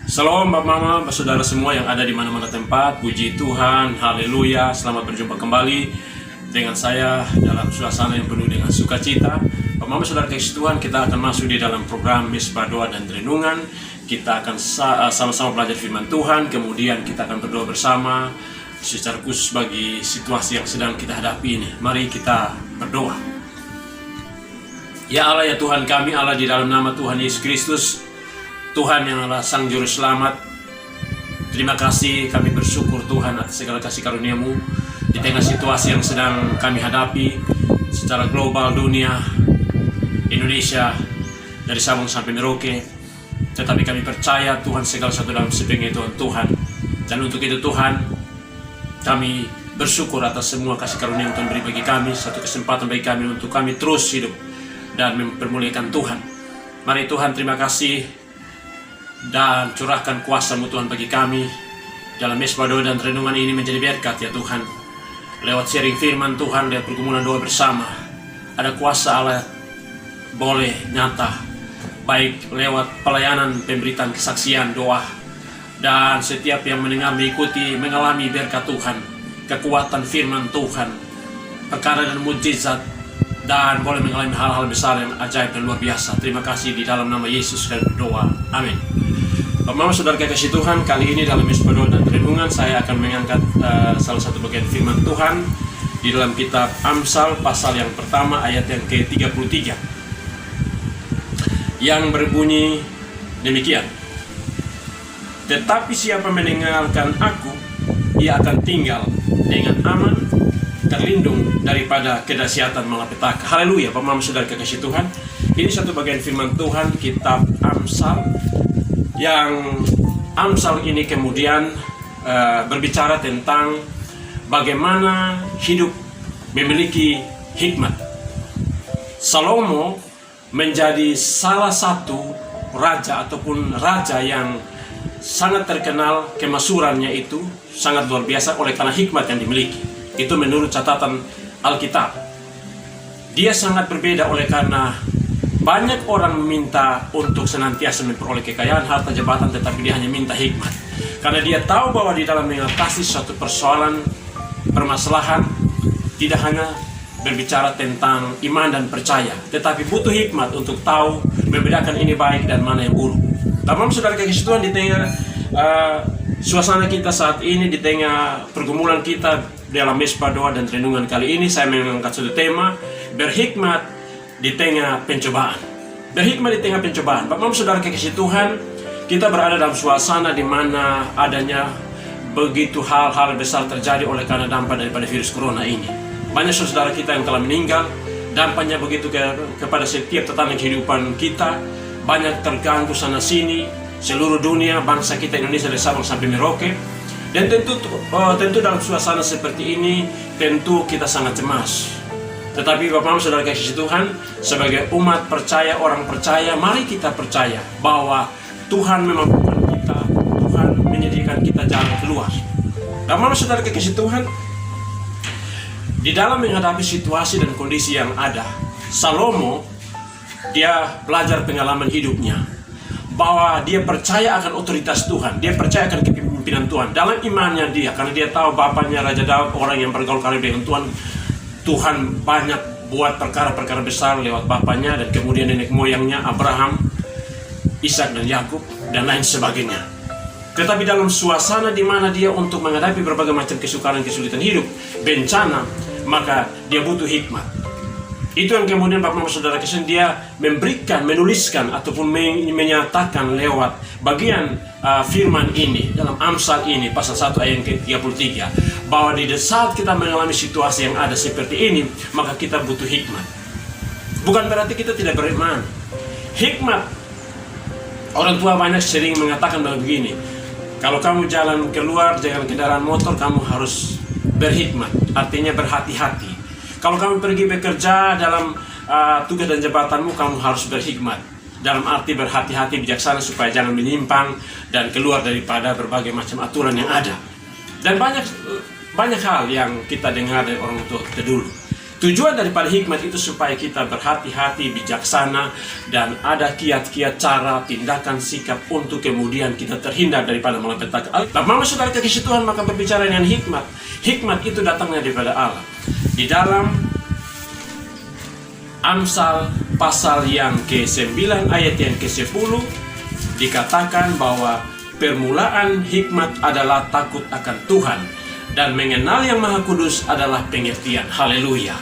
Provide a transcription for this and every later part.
Shalom Bapak Mama, saudara semua yang ada di mana-mana tempat. Puji Tuhan, haleluya. Selamat berjumpa kembali dengan saya dalam suasana yang penuh dengan sukacita. Bapak Mama, saudara kasih Tuhan, kita akan masuk di dalam program Misbah Doa dan Renungan. Kita akan sama-sama belajar firman Tuhan. Kemudian kita akan berdoa bersama secara khusus bagi situasi yang sedang kita hadapi ini. Mari kita berdoa. Ya Allah, ya Tuhan kami, Allah di dalam nama Tuhan Yesus Kristus, Tuhan yang adalah Sang Juru Selamat, terima kasih, kami bersyukur Tuhan atas segala kasih karunia-Mu di tengah situasi yang sedang kami hadapi secara global, dunia, Indonesia, dari Sabang sampai Merauke. Tetapi kami percaya Tuhan segala sesuatu dalam sepengetahuan Tuhan. Dan untuk itu Tuhan, kami bersyukur atas semua kasih karunia yang Tuhan beri bagi kami, satu kesempatan bagi kami untuk kami terus hidup dan mempermuliakan Tuhan. Mari Tuhan, terima kasih dan curahkan kuasa-Mu Tuhan bagi kami dalam Misbah Doa dan Renungan ini menjadi berkat ya Tuhan. Lewat sharing firman Tuhan, lewat pergumulan doa bersama, ada kuasa Allah boleh nyata, baik lewat pelayanan, pemberitaan kesaksian, doa, dan setiap yang mendengar, mengikuti, mengalami berkat Tuhan, kekuatan firman Tuhan, perkara dan mujizat, dan boleh mengalami hal-hal besar yang ajaib dan luar biasa. Terima kasih di dalam nama Yesus kami berdoa. Amin. Bapak Mama, saudara kasih Tuhan, kali ini dalam Misbah Doa dan Renungan saya akan mengangkat salah satu bagian firman Tuhan di dalam kitab Amsal pasal yang pertama ayat yang ke-33 yang berbunyi demikian. Tetapi siapa mendengarkan aku, ia akan tinggal dengan aman, terlindung daripada kedahsyatan malapetaka. Haleluya, Bapak Mama, saudara kasih Tuhan. Ini satu bagian firman Tuhan kitab Amsal, yang Amsal ini kemudian berbicara tentang bagaimana hidup memiliki hikmat. Salomo menjadi salah satu raja ataupun raja yang sangat terkenal, kemasyhurannya itu sangat luar biasa oleh karena hikmat yang dimiliki. Itu menurut catatan Alkitab. Dia sangat berbeda oleh karena banyak orang meminta untuk senantiasa memperoleh kekayaan, harta, jabatan, tetapi dia hanya minta hikmat. Karena dia tahu bahwa di dalam mengatasi suatu persoalan, permasalahan, tidak hanya berbicara tentang iman dan percaya, tetapi butuh hikmat untuk tahu membedakan ini baik dan mana yang buruk. Tamam, saudara kasih Tuhan, di tengah suasana kita saat ini, di tengah pergumulan kita dalam Misbah Doa dan Renungan kali ini, saya mengangkat satu tema, berhikmat di tengah pencobaan. Berhikmat di tengah pencobaan. Bapak saudara kasih Tuhan, kita berada dalam suasana di mana adanya begitu hal-hal besar terjadi oleh karena dampak daripada virus corona ini. Banyak saudara kita yang telah meninggal, dampaknya begitu kepada setiap tatanan kehidupan kita. Banyak terganggu sana sini, seluruh dunia, bangsa kita Indonesia dari Sabang sampai Merauke. Dan tentu dalam suasana seperti ini, tentu kita sangat cemas. Tetapi Bapak Mama, saudara kasih Tuhan, sebagai umat percaya, orang percaya, mari kita percaya bahwa Tuhan memampukan kita, Tuhan menyediakan kita jalan keluar. Bapak Mama, saudara kasih Tuhan, di dalam menghadapi situasi dan kondisi yang ada, Salomo, dia belajar pengalaman hidupnya, bahwa dia percaya akan otoritas Tuhan, dia percaya akan kepemimpinan Tuhan dalam imannya dia, karena dia tahu bapaknya Raja Daud, orang yang bergaul karib dengan Tuhan. Tuhan banyak buat perkara-perkara besar lewat bapaknya dan kemudian nenek moyangnya Abraham, Ishak dan Yakub dan lain sebagainya. Tetapi dalam suasana di mana dia untuk menghadapi berbagai macam kesukaran, kesulitan hidup, bencana, maka dia butuh hikmat. Itu yang kemudian Bapak Mama, saudara kasih, dia memberikan, menuliskan ataupun menyatakan lewat bagian firman ini dalam Amsal ini pasal 1 ayat ke-33, bahwa di saat kita mengalami situasi yang ada seperti ini, maka kita butuh hikmat. Bukan berarti kita tidak beriman. Hikmat, orang tua banyak sering mengatakan begini, kalau kamu jalan keluar dengan kendaraan motor, kamu harus berhikmat, artinya berhati-hati. Kalau kamu pergi bekerja dalam tugas dan jabatanmu, kamu harus berhikmat, dalam arti berhati-hati, bijaksana, supaya jangan menyimpang dan keluar daripada berbagai macam aturan yang ada. Dan banyak hal yang kita dengar dari orang tua kita dulu. Tujuan daripada hikmat itu supaya kita berhati-hati, bijaksana, dan ada kiat-kiat cara, tindakan, sikap untuk kemudian kita terhindar daripada malapetaka. Mama saudara kekasih Tuhan, maka berbicara dengan hikmat. Hikmat itu datangnya daripada Allah. Di dalam Amsal pasal yang ke-9 ayat yang ke-10 dikatakan bahwa permulaan hikmat adalah takut akan Tuhan, dan mengenal yang Maha Kudus adalah pengertian. Haleluya.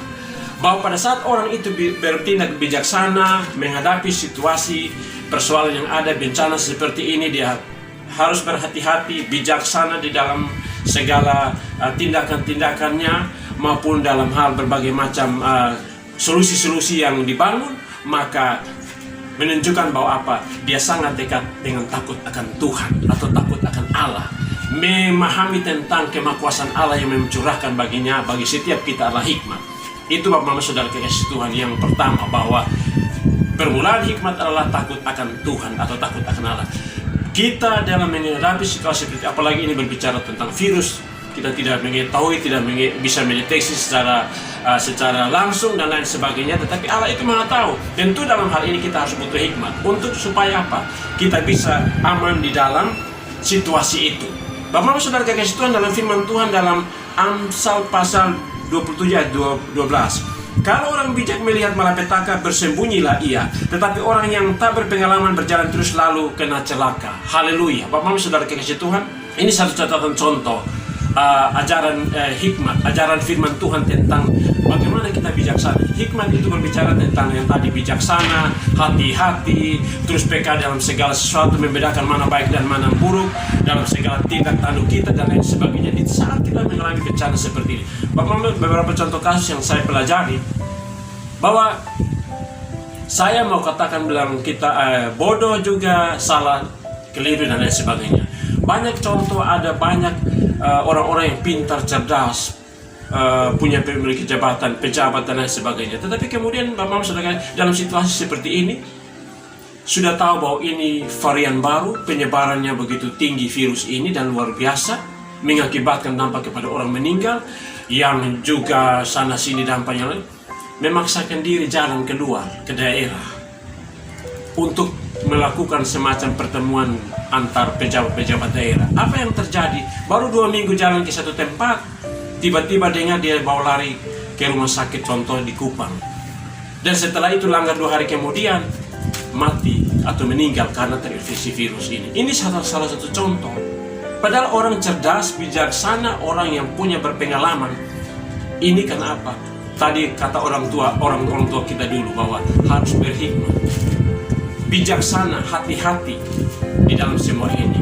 Bahwa pada saat orang itu bertindak bijaksana menghadapi situasi persoalan yang ada, bencana seperti ini, dia harus berhati-hati, bijaksana di dalam segala tindakan-tindakannya, maupun dalam hal berbagai macam solusi-solusi yang dibangun, maka menunjukkan bahwa apa? Dia sangat dekat dengan takut akan Tuhan atau takut akan Allah. Memahami tentang kemakuasaan Allah yang mencurahkan baginya, bagi setiap kita adalah hikmat. Itu Bapak Mama Saudara kekasih Tuhan yang pertama, bahwa permulaan hikmat adalah takut akan Tuhan atau takut akan Allah. Kita dalam menghadapi situasi seperti, apalagi ini berbicara tentang virus, kita tidak mengetahui, tidak bisa mendeteksi secara langsung dan lain sebagainya, tetapi Allah itu Maha tahu. Tentu dalam hal ini kita harus butuh hikmat untuk supaya apa? Kita bisa aman di dalam situasi itu. Bapak Mama Saudara kekasih Tuhan, dalam firman Tuhan dalam Amsal pasal 27 ayat 12, kalau orang bijak melihat malapetaka, bersembunyilah ia, tetapi orang yang tak berpengalaman berjalan terus lalu kena celaka. Haleluya. Bapak Mama Saudara kekasih Tuhan, ini satu catatan contoh ajaran hikmat, ajaran firman Tuhan tentang bagaimana kita bijaksana. Hikmat itu berbicara tentang yang tadi, bijaksana, hati-hati, terus peka dalam segala sesuatu, membedakan mana baik dan mana buruk dalam segala tindak tanduk kita dan lain sebagainya. Di saat kita mengalami bencana seperti ini, beberapa contoh kasus yang saya pelajari, bahwa saya mau katakan bilang kita bodoh juga, salah, keliru dan lain sebagainya. Banyak contoh, ada banyak orang-orang yang pintar, cerdas, punya memiliki jabatan, pejabat dan lain sebagainya. Tetapi kemudian Bapak Saudara, dalam situasi seperti ini, sudah tahu bahwa ini varian baru, penyebarannya begitu tinggi virus ini dan luar biasa, mengakibatkan dampak kepada orang meninggal, yang juga sana sini dampaknya lain, memaksakan diri jalan keluar ke daerah untuk melakukan semacam pertemuan antar pejabat-pejabat daerah. Apa yang terjadi? Baru 2 minggu jalan ke satu tempat, tiba-tiba dengar dia bawa lari ke rumah sakit, contoh di Kupang. Dan setelah itu langgar 2 hari kemudian mati atau meninggal karena terinfeksi virus ini. Ini salah satu contoh. Padahal orang cerdas, bijaksana, orang yang punya berpengalaman. Ini kenapa? Tadi kata orang tua kita dulu bahwa harus berhikmat, bijaksana, hati-hati di dalam semua ini.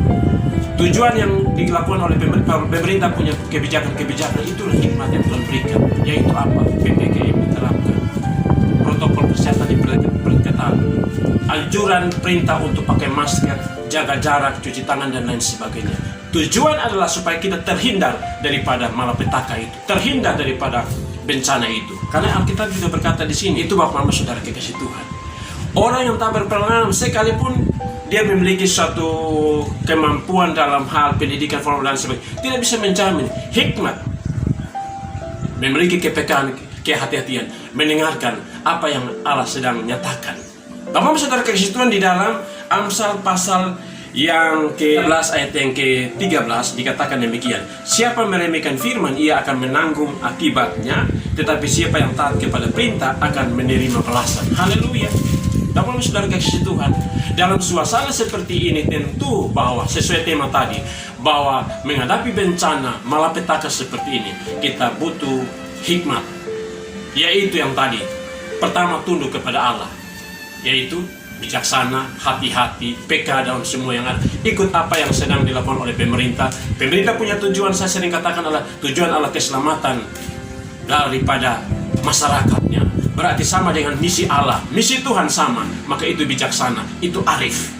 Tujuan yang dilakukan oleh pemerintah punya kebijakan-kebijakan, itulah hikmat yang Tuhan berikan, yaitu apa? PPKM diterapkan, protokol kesehatan diperketat, anjuran perintah untuk pakai masker, jaga jarak, cuci tangan dan lain sebagainya. Tujuan adalah supaya kita terhindar daripada malapetaka itu, terhindar daripada bencana itu. Karena Alkitab juga berkata di sini, itu Bapak Mama Saudara kekasih Tuhan, orang yang tak berpengalaman sekalipun dia memiliki suatu kemampuan dalam hal pendidikan formal dan sebagainya, tidak bisa menjamin hikmat, memiliki kepekaan, kehati-hatian, mendengarkan apa yang Allah sedang nyatakan. Bapak Saudara kekasih Tuhan, di dalam Amsal pasal yang ke-11 ayat yang ke-13 dikatakan demikian, siapa meremehkan firman, ia akan menanggung akibatnya, tetapi siapa yang taat kepada perintah akan menerima balasan. Haleluya. Bapak Saudara kekasih Tuhan, dalam suasana seperti ini tentu bahwa sesuai tema tadi, bahwa menghadapi bencana malapetaka seperti ini, kita butuh hikmat, yaitu yang tadi, pertama tunduk kepada Allah, yaitu bijaksana, hati-hati, peka dalam semua yang ada, ikut apa yang sedang dilakukan oleh pemerintah. Pemerintah punya tujuan, saya sering katakan, adalah tujuan adalah keselamatan daripada masyarakatnya. Berarti sama dengan misi Allah, misi Tuhan sama, maka itu bijaksana, itu arif.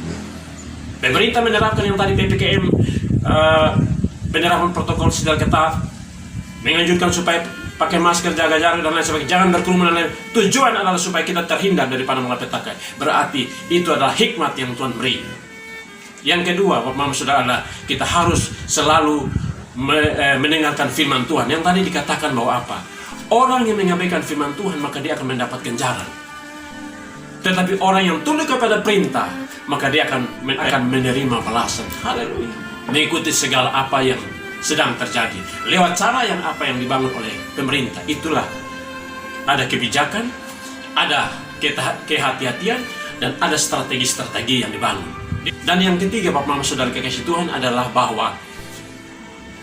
Pemerintah menerapkan yang tadi PPKM, penerapan protokol secara ketat, menganjurkan supaya pakai masker, jaga jarak dan lain sebagainya, jangan berkerumun dan lain. Tujuan adalah supaya kita terhindar daripada malapetaka. Berarti itu adalah hikmat yang Tuhan beri. Yang kedua, Bapak Mama Saudara, adalah kita harus selalu mendengarkan firman Tuhan. Yang tadi dikatakan bahwa apa? Orang yang mengabaikan firman Tuhan, maka dia akan mendapat ganjaran. Tetapi orang yang tunduk kepada perintah, maka dia akan menerima balasan. Haleluya. Mengikuti segala apa yang sedang terjadi lewat cara yang apa yang dibangun oleh pemerintah. Itulah ada kebijakan, ada kehati-hatian, dan ada strategi-strategi yang dibangun. Dan yang ketiga, Bapak Mama Saudara kekasih Tuhan, adalah bahwa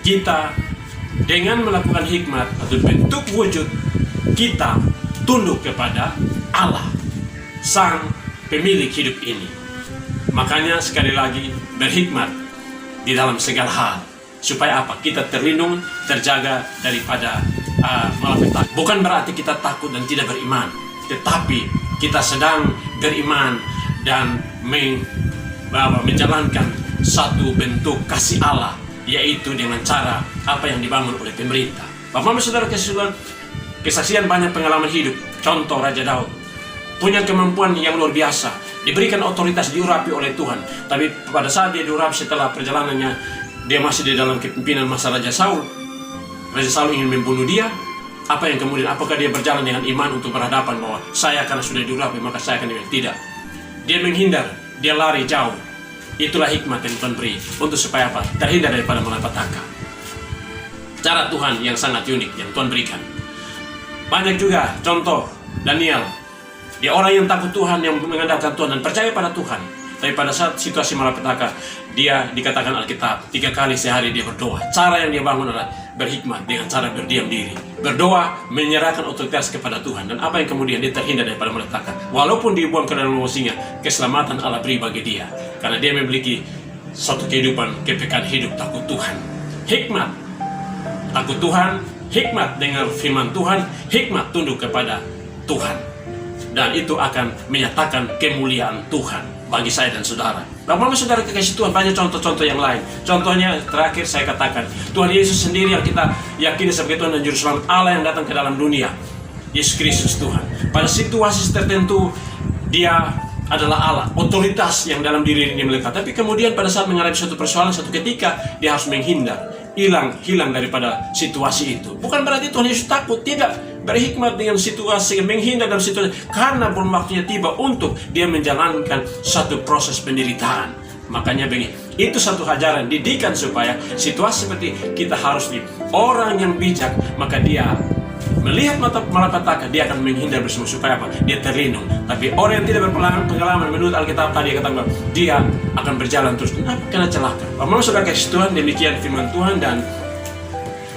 kita dengan melakukan hikmat atau bentuk wujud, kita tunduk kepada Allah, Sang Pemilik hidup ini. Makanya sekali lagi, berhikmat di dalam segala hal. Supaya apa? Kita terlindung, terjaga daripada malapetaka. Bukan berarti kita takut dan tidak beriman, tetapi kita sedang beriman dan menjalankan satu bentuk kasih Allah, yaitu dengan cara apa yang dibangun oleh pemerintah. Bapak Mama Saudara kesaksian banyak pengalaman hidup. Contoh Raja Daud, punya kemampuan yang luar biasa, diberikan otoritas, diurapi oleh Tuhan. Tapi pada saat dia diurapi, setelah perjalanannya dia masih di dalam kepimpinan masa Raja Saul. Raja Saul ingin membunuh dia. Apa yang kemudian, apakah dia berjalan dengan iman untuk berhadapan bahwa saya karena sudah diurapi maka saya akan dibilang? Tidak. Dia menghindar, dia lari jauh. Itulah hikmat yang Tuhan beri untuk supaya apa? Terhindar daripada malapetaka. Cara Tuhan yang sangat unik yang Tuhan berikan. Banyak juga contoh Daniel. Dia orang yang takut Tuhan, yang mengandalkan Tuhan dan percaya pada Tuhan. Tapi pada saat situasi malapetaka, dia dikatakan Alkitab 3 kali sehari dia berdoa. Cara yang dia bangun adalah berhikmat dengan cara berdiam diri. Berdoa, menyerahkan otoritas kepada Tuhan. Dan apa yang kemudian dia terhindar daripada malapetaka. Walaupun dibuang ke dalam singa, keselamatan Allah beri bagi dia. Karena dia memiliki suatu kehidupan, kepekaan hidup takut Tuhan. Hikmat, takut Tuhan, hikmat dengan firman Tuhan, hikmat tunduk kepada Tuhan. Dan itu akan menyatakan kemuliaan Tuhan bagi saya dan saudara. Bapak Mama Saudara kekasih Tuhan, banyak contoh-contoh yang lain. Contohnya terakhir saya katakan, Tuhan Yesus sendiri yang kita yakini sebagai Tuhan dan Juru Selamat, Allah yang datang ke dalam dunia, Yesus Kristus Tuhan. Pada situasi tertentu dia adalah Allah, otoritas yang dalam diri ini melekat. Tapi kemudian pada saat menghadapi suatu persoalan, satu ketika dia harus menghindar, hilang daripada situasi itu. Bukan berarti Tuhan Yesus takut, tidak. Berhikmat dengan situasi, menghindar dalam situasi, karena belum waktunya tiba untuk dia menjalankan satu proses penderitaan. Makanya begini, itu satu ajaran, didikan supaya situasi seperti kita harus di orang yang bijak, maka dia melihat malapetaka, dia akan menghindar bersama supaya apa? Dia terlindung. Tapi orang yang tidak berpengalaman, menurut Alkitab tadi katakan, dia akan berjalan terus kena celaka. Mama Saudara kasih Tuhan, demikian firman Tuhan, dan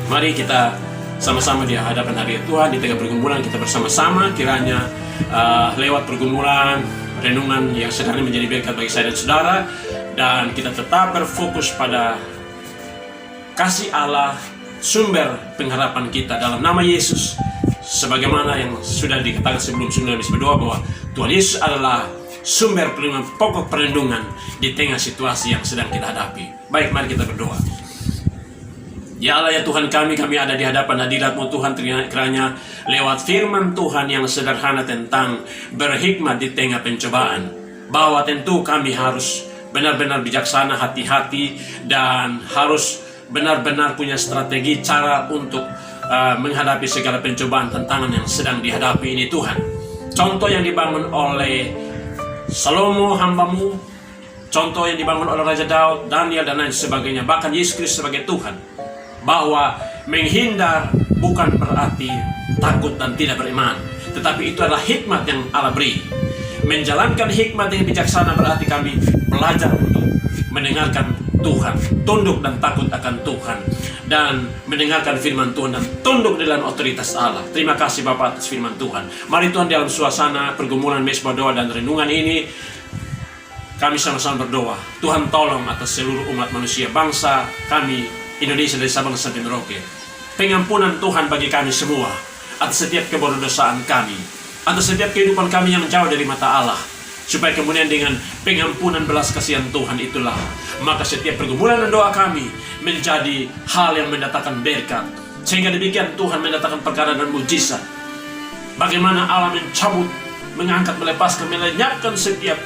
mari kita sama-sama di hadapan hari Tuhan, di tengah pergumulan kita bersama-sama, kiranya lewat pergumulan, renungan yang sedang menjadi berkat bagi saya dan saudara, dan kita tetap berfokus pada kasih Allah, sumber pengharapan kita dalam nama Yesus, sebagaimana yang sudah dikatakan sebelum-sebelumnya berdoa bahwa Tuhan Yesus adalah sumber perlindungan, pokok perlindungan di tengah situasi yang sedang kita hadapi. Baik, mari kita berdoa. Ya Allah, ya Tuhan kami ada di hadapan hadirat-Mu Tuhan, kiranya lewat firman Tuhan yang sederhana tentang berhikmat di tengah pencobaan, bahwa tentu kami harus benar-benar bijaksana, hati-hati, dan harus benar-benar punya strategi cara untuk menghadapi segala pencobaan, tantangan yang sedang dihadapi ini Tuhan. Contoh yang dibangun oleh Salomo hamba-Mu, contoh yang dibangun oleh Raja Daud, Daniel, dan lain sebagainya, bahkan Yesus Kristus sebagai Tuhan, bahwa menghindar bukan berarti takut dan tidak beriman, tetapi itu adalah hikmat yang Allah beri. Menjalankan hikmat yang bijaksana berarti kami belajar untuk mendengarkan Tuhan, tunduk dan takut akan Tuhan, dan mendengarkan firman Tuhan dan tunduk dalam otoritas Allah. Terima kasih Bapak atas firman Tuhan. Mari Tuhan, dalam suasana pergumulan mesbah doa dan renungan ini, kami sama-sama berdoa. Tuhan tolong atas seluruh umat manusia, bangsa kami Indonesia dari Sabang sampai Merauke. Pengampunan Tuhan bagi kami semua atas setiap keberdosaan kami, atas setiap kehidupan kami yang jauh dari mata Allah, supaya kemudian dengan pengampunan belas kasihan Tuhan itulah, maka setiap pergumulan dan doa kami menjadi hal yang mendatangkan berkat, sehingga demikian Tuhan mendatangkan perkara dan mujizat. Bagaimana Allah mencabut, mengangkat, melepaskan, melenyapkan setiap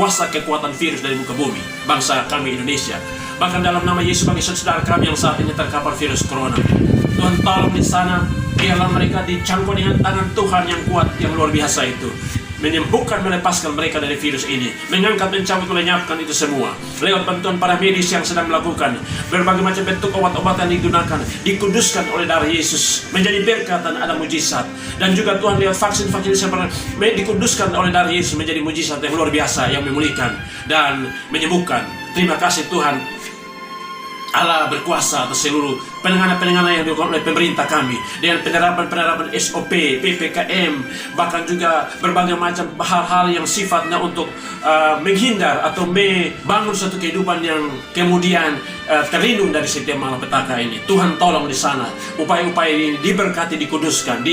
kuasa kekuatan virus dari muka bumi bangsa kami Indonesia. Bahkan dalam nama Yesus bagi saudara kami yang saat ini terkapar virus corona, Tuhan tolong di sana Biarlah mereka dicangkuk dengan tangan Tuhan yang kuat, yang luar biasa itu, menyembuhkan, melepaskan mereka dari virus ini, mengangkat, mencabut, melenyapkan itu semua lewat bantuan para medis yang sedang melakukan berbagai macam bentuk obat-obatan digunakan, dikuduskan oleh darah Yesus menjadi berkat dan ada mujizat. Dan juga Tuhan lewat vaksin-vaksin seperti dikuduskan oleh darah Yesus menjadi mujizat yang luar biasa, yang memulihkan dan menyembuhkan. Terima kasih Tuhan. Allah berkuasa atas seluruh penanganan-penanganan yang dilakukan oleh pemerintah kami dengan penerapan-penerapan SOP, PPKM, bahkan juga berbagai macam hal-hal yang sifatnya untuk menghindar atau membangun satu kehidupan yang kemudian terlindung dari setiap malapetaka ini. Tuhan tolong di sana, upaya-upaya ini diberkati, dikuduskan,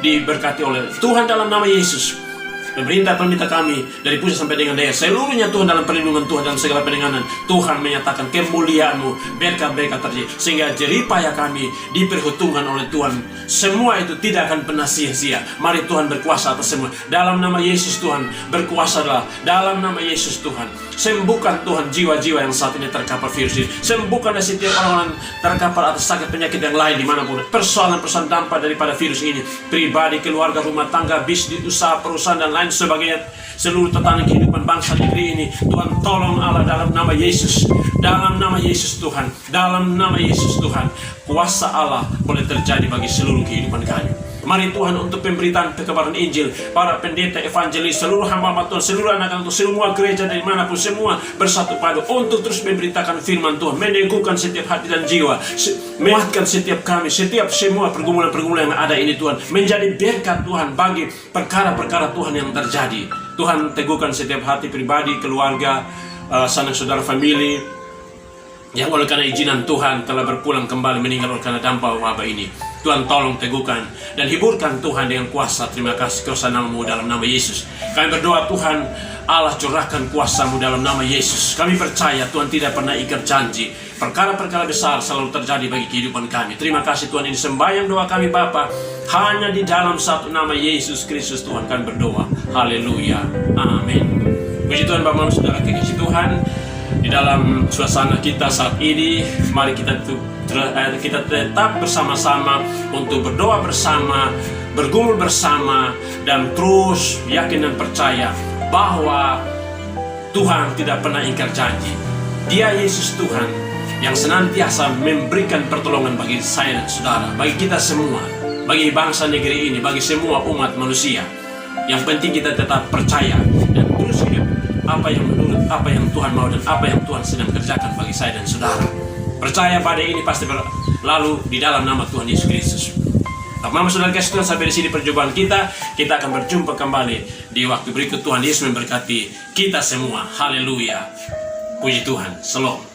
diberkati oleh Tuhan dalam nama Yesus. Pemerintah kami dari pusat sampai dengan daerah, seluruhnya Tuhan dalam perlindungan Tuhan dalam segala penanganan. Tuhan menyatakan kemuliaan-Mu, berkat-berkat terjadi, sehingga jeripaya kami diperhitungkan oleh Tuhan. Semua itu tidak akan pernah sia-sia. Mari Tuhan berkuasa atas semua. Dalam nama Yesus Tuhan, berkuasalah. Dalam nama Yesus Tuhan, sembuhkan Tuhan jiwa-jiwa yang saat ini terkapar virus ini. Sembuhkan setiap orang terkapar atas sakit penyakit yang lain dimanapun. Persoalan-persoalan dampak daripada virus ini, pribadi, keluarga, rumah tangga, bisnis, usaha, perusahaan, dan lain sebagainya, seluruh tatanan kehidupan bangsa negeri ini. Tuhan tolong Allah dalam nama Yesus, dalam nama Yesus Tuhan, dalam nama Yesus Tuhan, kuasa Allah boleh terjadi bagi seluruh kehidupan kami. Mari Tuhan untuk pemberitaan kebenaran Injil, para pendeta, evangelis, seluruh hamba-hamba Tuhan, seluruh anak-anak Tuhan, semua gereja dari manapun, semua bersatu padu untuk terus memberitakan firman Tuhan, meneguhkan setiap hati dan jiwa, menguatkan setiap kami, setiap semua pergumulan-pergumulan yang ada ini Tuhan, menjadi berkat Tuhan bagi perkara-perkara Tuhan yang terjadi. Tuhan teguhkan setiap hati pribadi, keluarga, sanak saudara, famili yang oleh karena izinan Tuhan telah berpulang kembali meninggal oleh karena dampak wabah ini. Tuhan tolong teguhkan dan hiburkan Tuhan dengan kuasa. Terima kasih kuasa nama-Mu dalam nama Yesus. Kami berdoa Tuhan Allah, curahkan kuasa-Mu dalam nama Yesus. Kami percaya Tuhan tidak pernah ingkar janji. Perkara-perkara besar selalu terjadi bagi kehidupan kami. Terima kasih Tuhan, ini sembahyang doa kami Bapa, hanya di dalam satu nama Yesus Kristus Tuhan kami berdoa. Haleluya. Amin. Puji Tuhan Bapak, saudara kekasih Tuhan. Di dalam suasana kita saat ini, mari kita tetap bersama-sama untuk berdoa bersama, bergumul bersama, dan terus yakin dan percaya bahwa Tuhan tidak pernah ingkar janji. Dia Yesus Tuhan yang senantiasa memberikan pertolongan bagi saya dan saudara, bagi kita semua, bagi bangsa negeri ini, bagi semua umat manusia. Yang penting kita tetap percaya dan terus hidup apa yang menurut apa yang Tuhan mau dan apa yang Tuhan sedang kerjakan bagi saya dan saudara. Percaya pada ini pasti berlalu di dalam nama Tuhan Yesus Kristus. Mama saudara kasih Tuhan, sampai di sini perjumpaan kita. Kita akan berjumpa kembali di waktu berikut. Tuhan Yesus memberkati kita semua. Haleluya. Puji Tuhan. Shalom.